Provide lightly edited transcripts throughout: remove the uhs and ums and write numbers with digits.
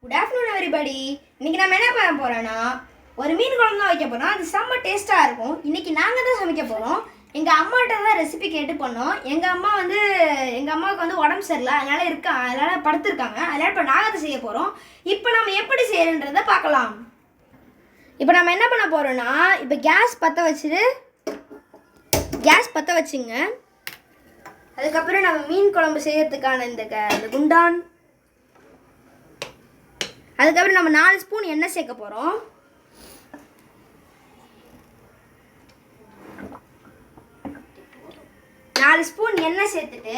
Good afternoon everybody. இன்னைக்கு நம்ம என்ன பண்ண போறோம்னா ஒரு மீன் குழம்பு தான் வைக்க போறோம். அது செம்ம டேஸ்ட்டாக இருக்கும். இன்னைக்கு நாங்கள் தான் சமைக்க போகிறோம். எங்கள் அம்மாட்ட தான் ரெசிபி கேட்டு பண்ணோம். எங்கள் அம்மாவுக்கு வந்து உடம்பு சரியில்லை, அதனால் படுத்துருக்காங்க. அதனால் இப்போ நாங்கள் தான் செய்ய போகிறோம். இப்போ நம்ம எப்படி செய்யறன்றதை பார்க்கலாம். இப்போ நம்ம என்ன பண்ண போகிறோம்னா, இப்போ கேஸ் பற்ற வச்சுங்க. அதுக்கப்புறம் நம்ம மீன் குழம்பு செய்யறதுக்கான இந்த குண்டான், அதுக்கப்புறம் நம்ம 4 ஸ்பூன் எண்ணெய் சேர்க்க போகிறோம். சேர்த்துட்டு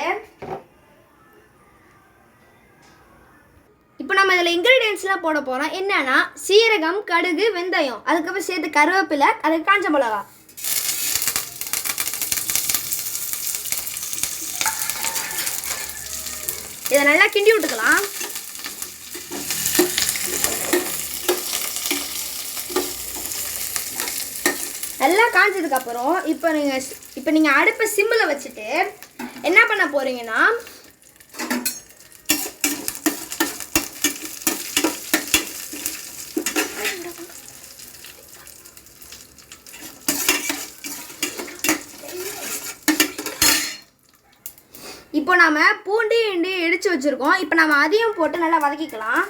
இப்போ நம்ம இதில் இன்க்ரீடியன்ஸ்லாம் போட போகிறோம். என்னன்னா சீரகம், கடுகு, வெந்தயம், அதுக்கப்புறம் சேர்த்து கருவேப்பிலை, அதுக்கு காஞ்ச மிளகா. இதை நல்லா கிண்டி விட்டுக்கலாம். நல்லா காய்ச்சதுக்கப்புறம் இப்போ நீங்கள் அடுப்பை சிம்மில் வச்சுட்டு என்ன பண்ண போகிறீங்கன்னா, இப்போ நாம் பூண்டு இண்டி இடித்து வச்சுருக்கோம். இப்போ நம்ம அதையும் போட்டு நல்லா வதக்கிக்கலாம்.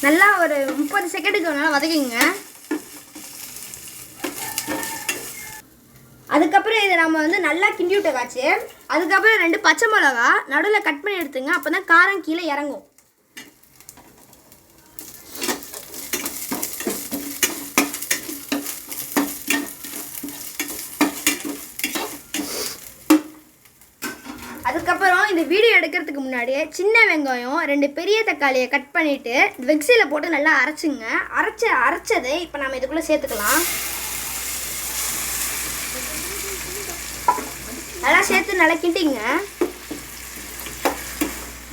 நல்லா ஒரு 30 செகண்டுக்கு நல்லா வதக்கிங்க. அதுக்கப்புறம் இதை நம்ம வந்து நல்லா கிண்டி விட்டக்காச்சு. அதுக்கப்புறம் 2 பச்சை மிளகா நடுவில் கட் பண்ணி எடுத்துங்க. அப்போ தான் காரம் கீழே இறங்கும். அதுக்கப்புறம் இந்த வீடியோ எடுக்கிறதுக்கு முன்னாடியே சின்ன வெங்காயம் 2 பெரிய தக்காளியை கட் பண்ணிவிட்டு மிக்ஸியில் போட்டு நல்லா அரைச்சிங்க. அரைச்சதை இப்போ நம்ம இதுக்குள்ளே சேர்த்துக்கலாம். நல்லா சேர்த்து நல்லா கிண்டிங்க.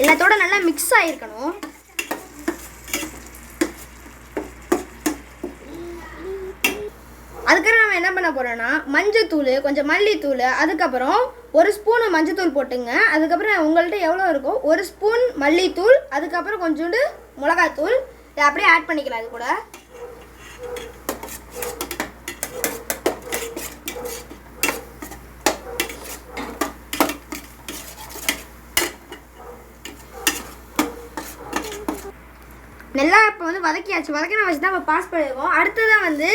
எல்லாத்தோட நல்லா மிக்ஸ் ஆகிருக்கணும். அதுக்கப்புறம் நம்ம என்ன பண்ண போகிறோன்னா, மஞ்சத்தூள், கொஞ்சம் மல்லித்தூள், அதுக்கப்புறம் 1 ஸ்பூன் மஞ்சத்தூள் போட்டுங்க. அதுக்கப்புறம் உங்கள்கிட்ட எவ்வளோ இருக்கோ 1 ஸ்பூன் மல்லித்தூள், அதுக்கப்புறம் கொஞ்சோண்டு மிளகாத்தூள் இதை அப்படியே ஆட் பண்ணிக்கலாம். அது கூட நல்லா இப்போ வந்து வதக்கின வச்சு தான் இப்போ பாஸ் பண்ணிடுவோம். அடுத்ததான் வந்து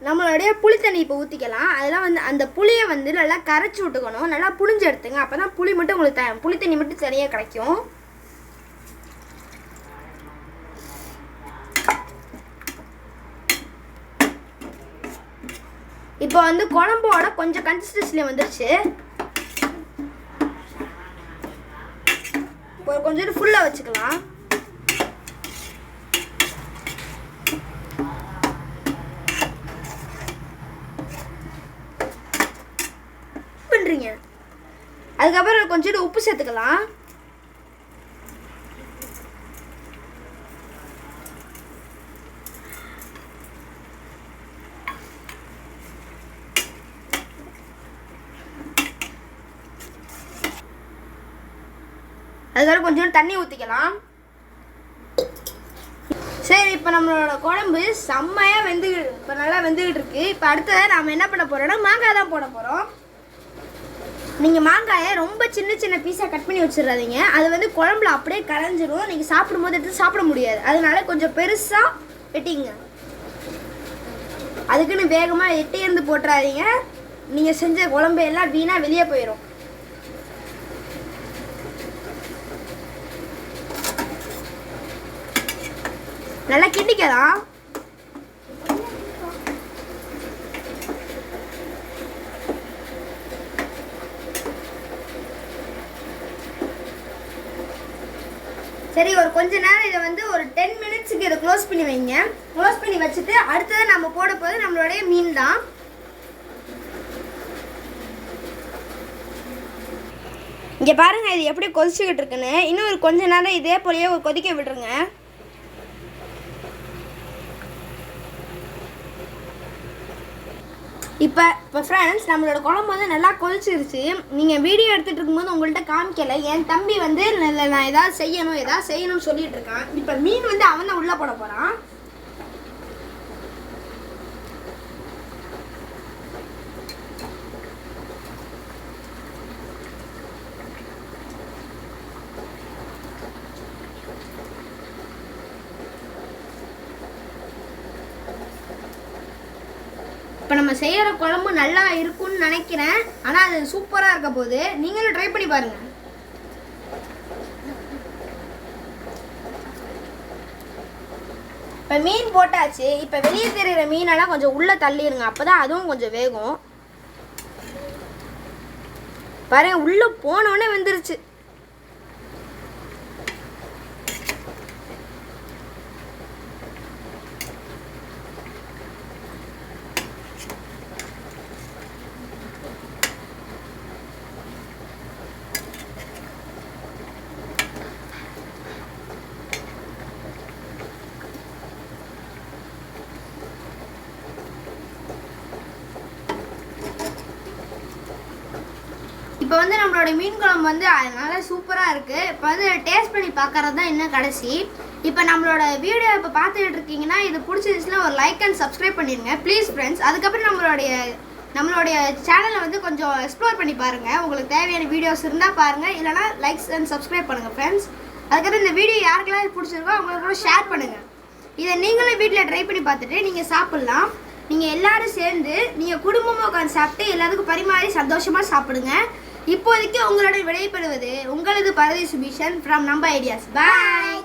நம்மளுடைய புளி தண்ணி இப்போ ஊற்றிக்கலாம். அதெல்லாம் வந்து அந்த புளியை வந்து நல்லா கரைச்சி விட்டுக்கணும். நல்லா புளிஞ்சு எடுத்துங்க. அப்போ தான் புளி தண்ணி மட்டும் தனியாக கிடைக்கும். இப்போ வந்து குழம்போட கொஞ்சம் கன்சிஸ்டன்சியில் வந்துருச்சு. கொஞ்சம் ஃபுல்லாக வச்சுக்கலாம். அதுக்கப்புறம் கொஞ்சம் உப்பு சேர்த்துக்கலாம். அதுக்கப்புறம் கொஞ்சம் தண்ணி ஊற்றிக்கலாம். சரி, இப்போ நம்மளோட குழம்பு செம்மையாக நல்லா வெந்துக்கிட்டு இருக்கு. இப்போ அடுத்தது நாம் என்ன பண்ண போகிறோம்னா, மாங்காய் தான் போட போகிறோம். நீங்கள் மாங்காயை ரொம்ப சின்ன பீஸாக கட் பண்ணி வச்சிடாதீங்க. அது வந்து குழம்புல அப்படியே கரைஞ்சிரும். நீங்கள் சாப்பிடும்போது எடுத்து சாப்பிட முடியாது. அதனால கொஞ்சம் பெருசாக வெட்டிங்க. அதுக்குன்னு வேகமாக எட்டியிருந்து போட்டுறாதீங்க. நீங்கள் செஞ்ச குழம்பு எல்லாம் வீணாக வெளியே போயிடும். நல்லா கிண்டிக்கலாம். சரி, ஒரு கொஞ்ச நேரம் இதை வந்து ஒரு 10 மினிட்ஸுக்கு இதை க்ளோஸ் பண்ணி வைங்க. க்ளோஸ் பண்ணி வச்சுட்டு அடுத்தது நம்ம போட போது நம்மளுடைய மீன் தான். இங்கே பாருங்கள் இது எப்படி கொதிச்சுக்கிட்டு இருக்குன்னு. இன்னும் ஒரு கொஞ்ச நேரம் இதே போலயே ஒரு கொதிக்க விட்டுருங்க. இப்போ ஃப்ரெண்ட்ஸ் நம்மளோட குழம்பு வந்து நல்லா கொதிச்சிருச்சு. நீங்கள் வீடியோ எடுத்துகிட்டு இருக்கும்போது உங்கள்கிட்ட காமிக்கலை. என் தம்பி வந்து நான் ஏதாவது செய்யணும்னு சொல்லிட்டு இருக்கான். இப்போ மீன் வந்து அவன் தான் உள்ளே போட போகிறான். இப்போ நம்ம செய்கிற குழம்பு நல்லா இருக்கும்னு நினைக்கிறேன். ஆனால் அது சூப்பராக இருக்க போகுது. நீங்களும் ட்ரை பண்ணி பாருங்கள். இப்போ மீன் போட்டாச்சு. இப்போ வெளியே தெரிகிற மீனெல்லாம் கொஞ்சம் உள்ளே தள்ளிடுங்க. அப்போ தான் அதுவும் கொஞ்சம் வேகும். பாருங்க, உள்ளே போனோடனே வந்துருச்சு. இப்போ வந்து நம்மளோட மீன் குழம்பு வந்து நல்லா சூப்பராக இருக்குது. இப்போ வந்து டேஸ்ட் பண்ணி பார்க்கறது தான் இன்னும் கடைசி. இப்போ நம்மளோட வீடியோ இப்போ பார்த்துக்கிட்டு இருக்கீங்கன்னா இது பிடிச்சிருந்துச்சுன்னா ஒரு லைக் அண்ட் சப்ஸ்கிரைப் பண்ணிடுங்க ப்ளீஸ் ஃப்ரெண்ட்ஸ். அதுக்கப்புறம் நம்மளுடைய சேனலை வந்து கொஞ்சம் எக்ஸ்ப்ளோர் பண்ணி பாருங்கள். உங்களுக்கு தேவையான வீடியோஸ் இருந்தால் பாருங்கள், இல்லைனா லைக்ஸ் அண்ட் சப்ஸ்கிரைப் பண்ணுங்கள் ஃப்ரெண்ட்ஸ். அதுக்கப்புறம் இந்த வீடியோ யாருக்கெல்லாம் இது பிடிச்சிருக்கோ அவங்களுக்கு கூட ஷேர் பண்ணுங்கள். இதை நீங்களும் வீட்டில் ட்ரை பண்ணி பார்த்துட்டு நீங்கள் சாப்பிட்லாம். நீங்கள் எல்லோரும் சேர்ந்து நீங்கள் குடும்பமாக உட்காந்து சாப்பிட்டு எல்லாத்துக்கும் பரிமாறி சந்தோஷமாக சாப்பிடுங்க. இப்போதைக்கு உங்களுடன் விடைபெறுவது உங்களது பரதேசி மிஷன் ஃப்ரம் நம்ம ஐடியாஸ். பாய்.